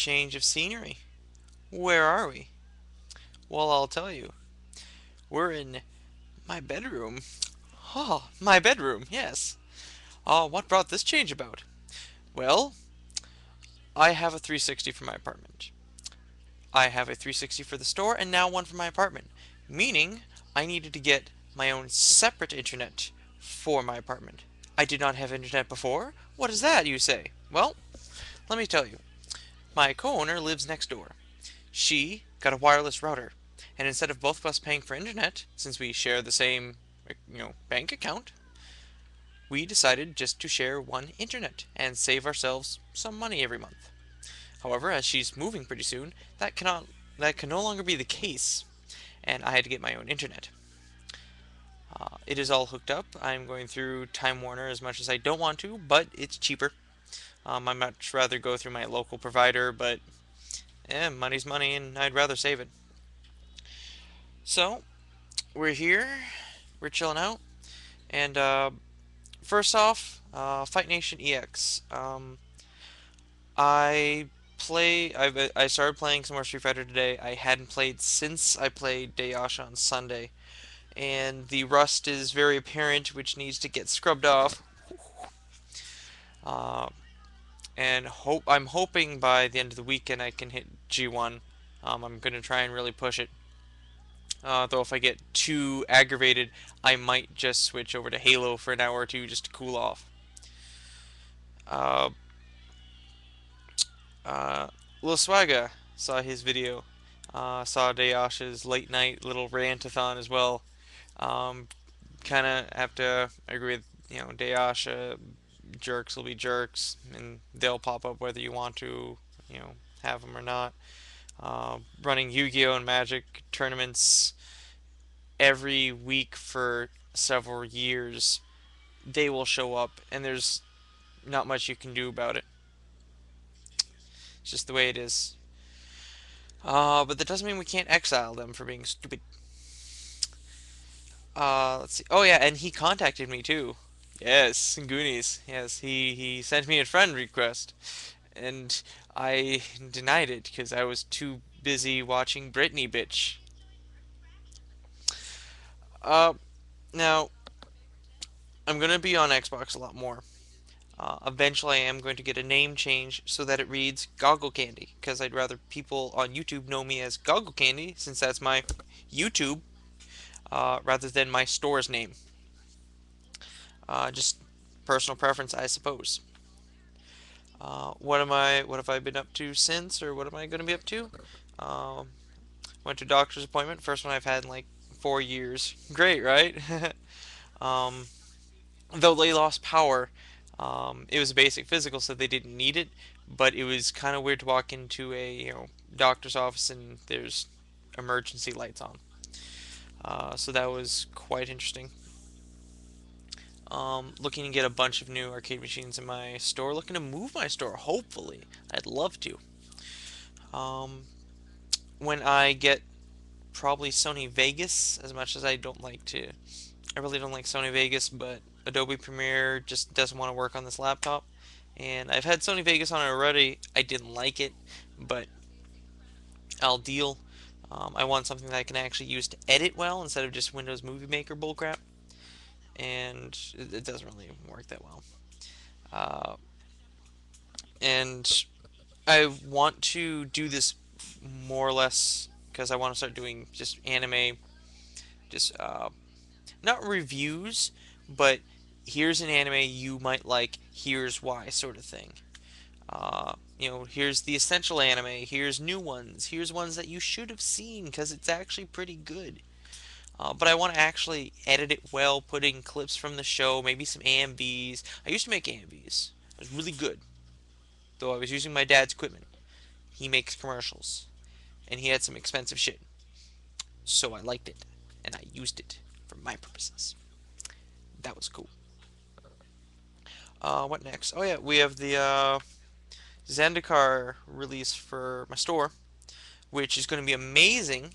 change of scenery. Where are we? Well, I'll tell you. We're in my bedroom. Oh, my bedroom, yes. What brought this change about? Well, I have a 360 for my apartment. I have a 360 for the store and now one for my apartment, meaning I needed to get my own separate internet for my apartment. I did not have internet before. What is that, you say? Well, let me tell you. My co-owner lives next door. She got a wireless router, and instead of both of us paying for internet, since we share the same, bank account, we decided just to share one internet and save ourselves some money every month. However, as she's moving pretty soon, that can no longer be the case, and I had to get my own internet. It is all hooked up. I'm going through Time Warner as much as I don't want to, but it's cheaper. I'd much rather go through my local provider, but money's money, and I'd rather save it. So we're here, we're chilling out, and first off, FightNationEX. I started playing some more Street Fighter today. I hadn't played since I played Dayasha on Sunday, and the rust is very apparent, which needs to get scrubbed off. Uh, and I'm hoping by the end of the weekend I can hit G1. I'm gonna try and really push it. Though if I get too aggravated, I might just switch over to Halo for an hour or two just to cool off. Uh, Lil Swagga saw his video. Saw Dayasha's late night little rantathon as well. Um, kind of have to agree with Dayasha. Jerks will be jerks, and they'll pop up whether you want to have them or not. Running Yu-Gi-Oh and Magic tournaments every week for several years, they will show up, and there's not much you can do about it. It's just the way it is. But that doesn't mean we can't exile them for being stupid. Let's see. Oh yeah, and he contacted me too. Yes, Goonies. Yes, he sent me a friend request, and I denied it because I was too busy watching Britney, bitch. Uh, Now I'm gonna be on Xbox a lot more. Eventually, I am going to get a name change so that it reads GoggleCandy, because I'd rather people on YouTube know me as GoggleCandy, since that's my YouTube, rather than my store's name. Just personal preference, I suppose. What have I been up to since, or what am I going to be up to? Um, Went to doctor's appointment, first one I've had in like 4 years. Great, right? um, though they lost power, it was a basic physical, so they didn't need it. But it was kind of weird to walk into a doctor's office and there's emergency lights on. So that was quite interesting. Looking to get a bunch of new arcade machines in my store. Looking to move my store, hopefully. I'd love to. Um, when I get probably Sony Vegas, as much as I really don't like Sony Vegas, but Adobe Premiere just doesn't want to work on this laptop. And I've had Sony Vegas on it already. I didn't like it, but I'll deal. I want something that I can actually use to edit well instead of just Windows Movie Maker bullcrap, and it doesn't really work that well. Uh, and I want to do this more or less because I want to start doing just anime, just not reviews, but here's an anime you might like, here's why, sort of thing. Here's the essential anime, here's new ones, here's ones that you should have seen because it's actually pretty good. But I want to actually edit it well, put in clips from the show, maybe some AMVs. I used to make AMVs. It was really good, though I was using my dad's equipment. He makes commercials, and he had some expensive shit. So I liked it, and I used it for my purposes. That was cool. What next? Oh yeah, we have the Zendikar release for my store, which is going to be amazing.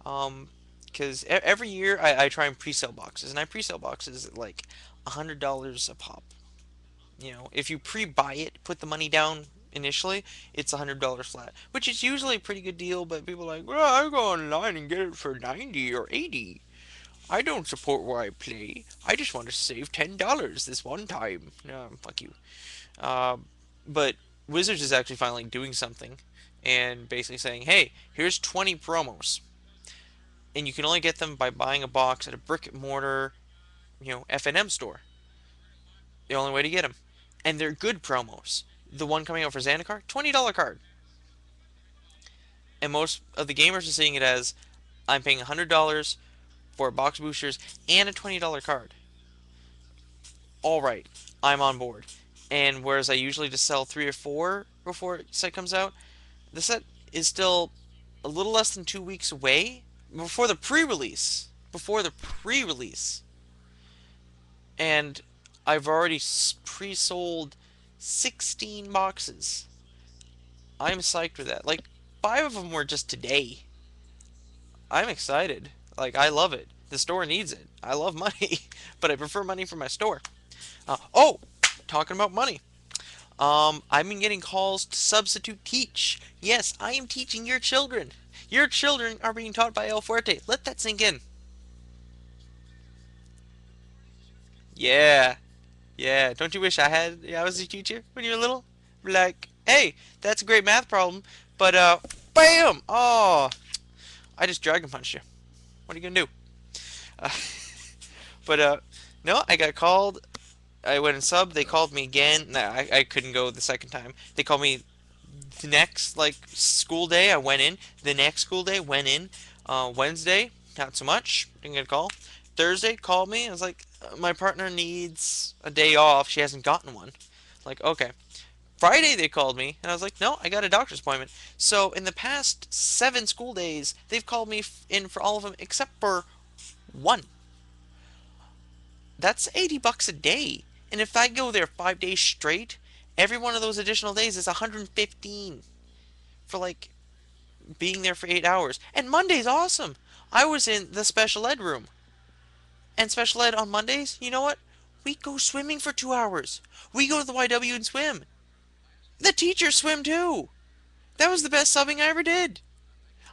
Because every year I try and pre-sell boxes, and I pre-sell boxes at like $100 a pop. If you pre-buy it, put the money down, initially, it's $100 flat, which is usually a pretty good deal. But people are like, well, I go online and get it for 90 or 80. I don't support where I play. I just want to save $10 this one time. No, fuck you. Uh, but Wizards is actually finally doing something and basically saying, hey, here's 20 promos, and you can only get them by buying a box at a brick and mortar, FNM store. The only way to get them, and they're good promos. The one coming out for Zendikar, $20 card, and most of the gamers are seeing it as I'm paying $100 for box boosters and a $20 card. All right, I'm on board. And whereas I usually just sell 3 or 4 before the set comes out, the set is still a little less than 2 weeks away before the pre-release. Before the pre-release, and I've already pre-sold 16 boxes. I'm psyched with that. Like 5 of them were just today. I'm excited. Like I love it. The store needs it. I love money, but I prefer money from my store. Oh, talking about money. I've been getting calls to substitute teach. Yes, I am teaching your children. Your children are being taught by El Fuerte. Let that sink in. Yeah, yeah. Don't you wish I was a teacher when you were little? Like, hey, that's a great math problem, but bam! Oh, I just dragon punched you. What are you gonna do? Uh, but no, I got called. I went and subbed. They called me again. Nah, I couldn't go the second time. They called me the next like school day. I went in. The next school day went in. Wednesday, not so much. Didn't get a call. Thursday called me. I was like, my partner needs a day off. She hasn't gotten one. Like, okay. Friday they called me, and I was like, no, I got a doctor's appointment. So in the past 7 school days, they've called me in for all of them except for one. That's $80 a day. And if I go there 5 days straight, every one of those additional days is 115 for like being there for 8 hours. And Monday's awesome. I was in the special ed room. And special ed on Mondays, you know what? We go swimming for 2 hours. We go to the YW and swim. The teachers swim too. That was the best subbing I ever did.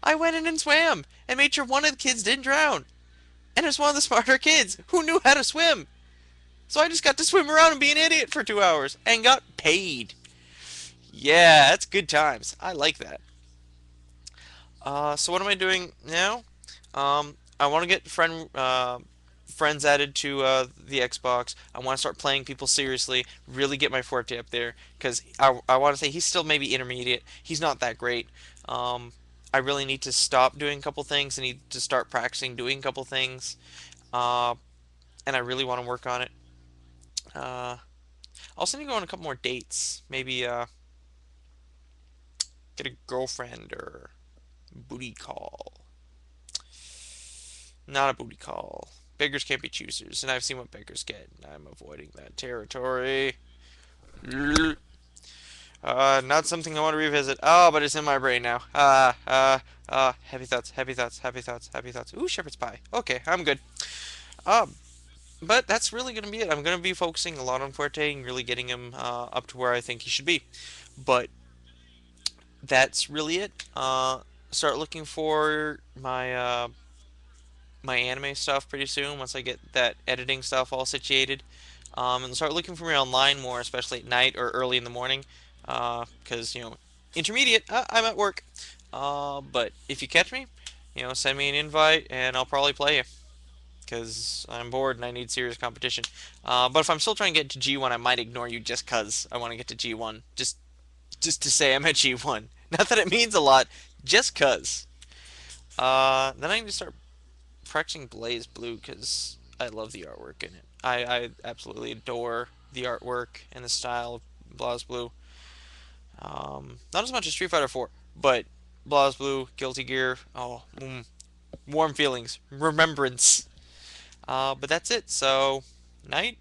I went in and swam and made sure one of the kids didn't drown. And it's one of the smarter kids who knew how to swim. So I just got to swim around and be an idiot for 2 hours and got paid. Yeah, that's good times. I like that. So what am I doing now? I want to get friends added to the Xbox. I want to start playing people seriously. Really get my forte up there because I want to say he's still maybe intermediate. He's not that great. I really need to stop doing a couple things. I need to start practicing doing a couple things. Uh, and I really want to work on it. Uh, also need to go on a couple more dates. Maybe get a girlfriend or booty call. Not a booty call. Beggars can't be choosers, and I've seen what beggars get, and I'm avoiding that territory. Not something I want to revisit. Oh, but it's in my brain now. Heavy thoughts, heavy thoughts, heavy thoughts, heavy thoughts. Ooh, shepherd's pie. Okay, I'm good. Um, but that's really going to be it. I'm going to be focusing a lot on Fuerte and really getting him up to where I think he should be. But that's really it. Start looking for my anime stuff pretty soon once I get that editing stuff all situated. And start looking for me online more, especially at night or early in the morning. Because, intermediate, I'm at work. But if you catch me, send me an invite and I'll probably play you. Because I'm bored and I need serious competition. But if I'm still trying to get to G1, I might ignore you just because I want to get to G1. Just to say I'm at G1. Not that it means a lot, just cause. Then I need to start practicing Blaze Blue because I love the artwork in it. I absolutely adore the artwork and the style of Blaze Blue. Not as much as Street Fighter 4, but Blaze Blue, Guilty Gear, oh, warm feelings, remembrance. But that's it. So, night.